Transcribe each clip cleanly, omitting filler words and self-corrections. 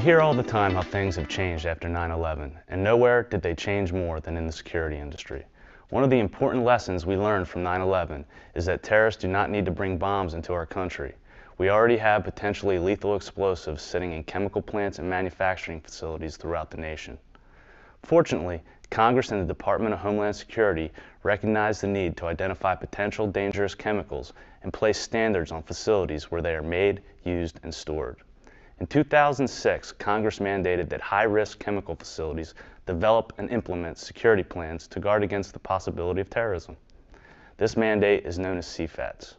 hear all the time how things have changed after 9/11, and nowhere did they change more than in the security industry. One of the important lessons we learned from 9/11 is that terrorists do not need to bring bombs into our country. We already have potentially lethal explosives sitting in chemical plants and manufacturing facilities throughout the nation. Fortunately, Congress and the Department of Homeland Security recognized the need to identify potential dangerous chemicals and place standards on facilities where they are made, used, and stored. In 2006, Congress mandated that high-risk chemical facilities develop and implement security plans to guard against the possibility of terrorism. This mandate is known as CFATS.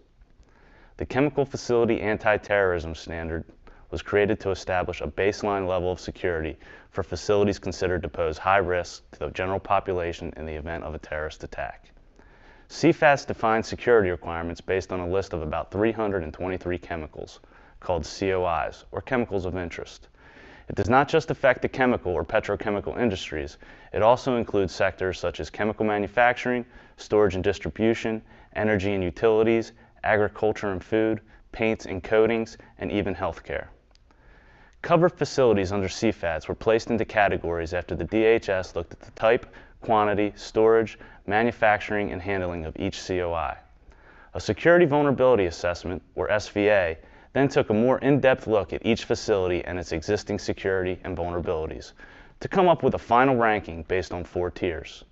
The Chemical Facility Anti-Terrorism Standard was created to establish a baseline level of security for facilities considered to pose high risk to the general population in the event of a terrorist attack. CFATS defines security requirements based on a list of about 323 chemicals, called COIs, or chemicals of interest. It does not just affect the chemical or petrochemical industries, it also includes sectors such as chemical manufacturing, storage and distribution, energy and utilities, agriculture and food, paints and coatings, and even healthcare. Covered facilities under CFATS were placed into categories after the DHS looked at the type, quantity, storage, manufacturing, and handling of each COI. A Security Vulnerability Assessment, or SVA, then took a more in-depth look at each facility and its existing security and vulnerabilities to come up with a final ranking based on 4 tiers.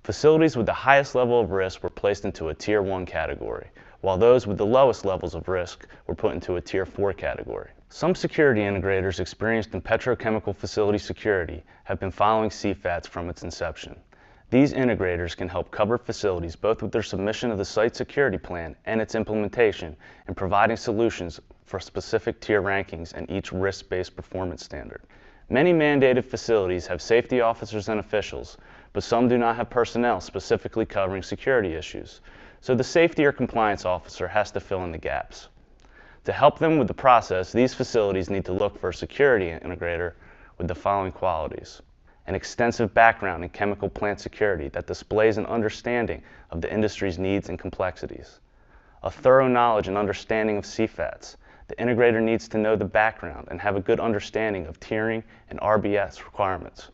Facilities with the highest level of risk were placed into a Tier 1 category, while those with the lowest levels of risk were put into a Tier 4 category. Some security integrators experienced in petrochemical facility security have been following CFATS from its inception. These integrators can help cover facilities both with their submission of the site security plan and its implementation in providing solutions for specific tier rankings and each risk-based performance standard. Many mandated facilities have safety officers and officials, but some do not have personnel specifically covering security issues, so the safety or compliance officer has to fill in the gaps. To help them with the process, these facilities need to look for a security integrator with the following qualities: an extensive background in chemical plant security that displays an understanding of the industry's needs and complexities, a thorough knowledge and understanding of CFATS. The integrator needs to know the background and have a good understanding of tiering and RBS requirements.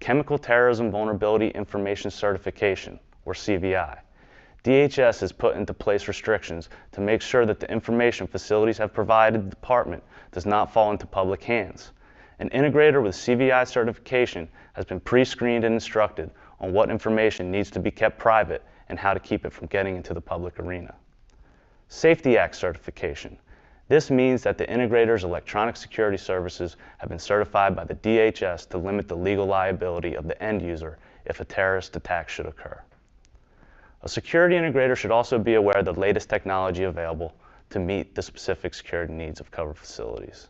Chemical Terrorism Vulnerability Information Certification, or CVI. DHS has put into place restrictions to make sure that the information facilities have provided the department does not fall into public hands. An integrator with CVI certification has been pre-screened and instructed on what information needs to be kept private and how to keep it from getting into the public arena. Safety Act certification. This means that the integrator's electronic security services have been certified by the DHS to limit the legal liability of the end user if a terrorist attack should occur. A security integrator should also be aware of the latest technology available to meet the specific security needs of covered facilities.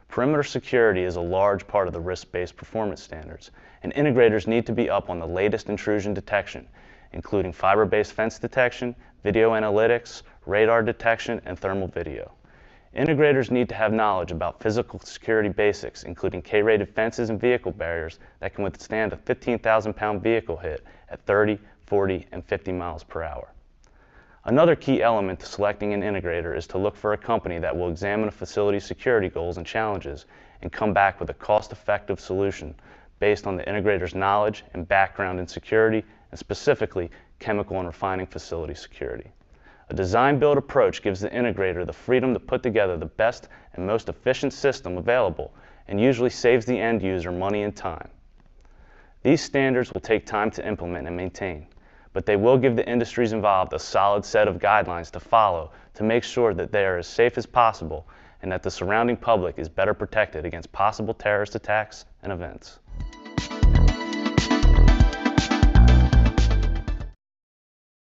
Perimeter security is a large part of the risk-based performance standards, and integrators need to be up on the latest intrusion detection, including fiber-based fence detection, video analytics, radar detection, and thermal video. Integrators need to have knowledge about physical security basics, including K-rated fences and vehicle barriers that can withstand a 15,000-pound vehicle hit at 30, 40, and 50 miles per hour. Another key element to selecting an integrator is to look for a company that will examine a facility's security goals and challenges and come back with a cost-effective solution based on the integrator's knowledge and background in security, and specifically chemical and refining facility security. A design-build approach gives the integrator the freedom to put together the best and most efficient system available and usually saves the end user money and time. These standards will take time to implement and maintain, but they will give the industries involved a solid set of guidelines to follow to make sure that they are as safe as possible and that the surrounding public is better protected against possible terrorist attacks and events.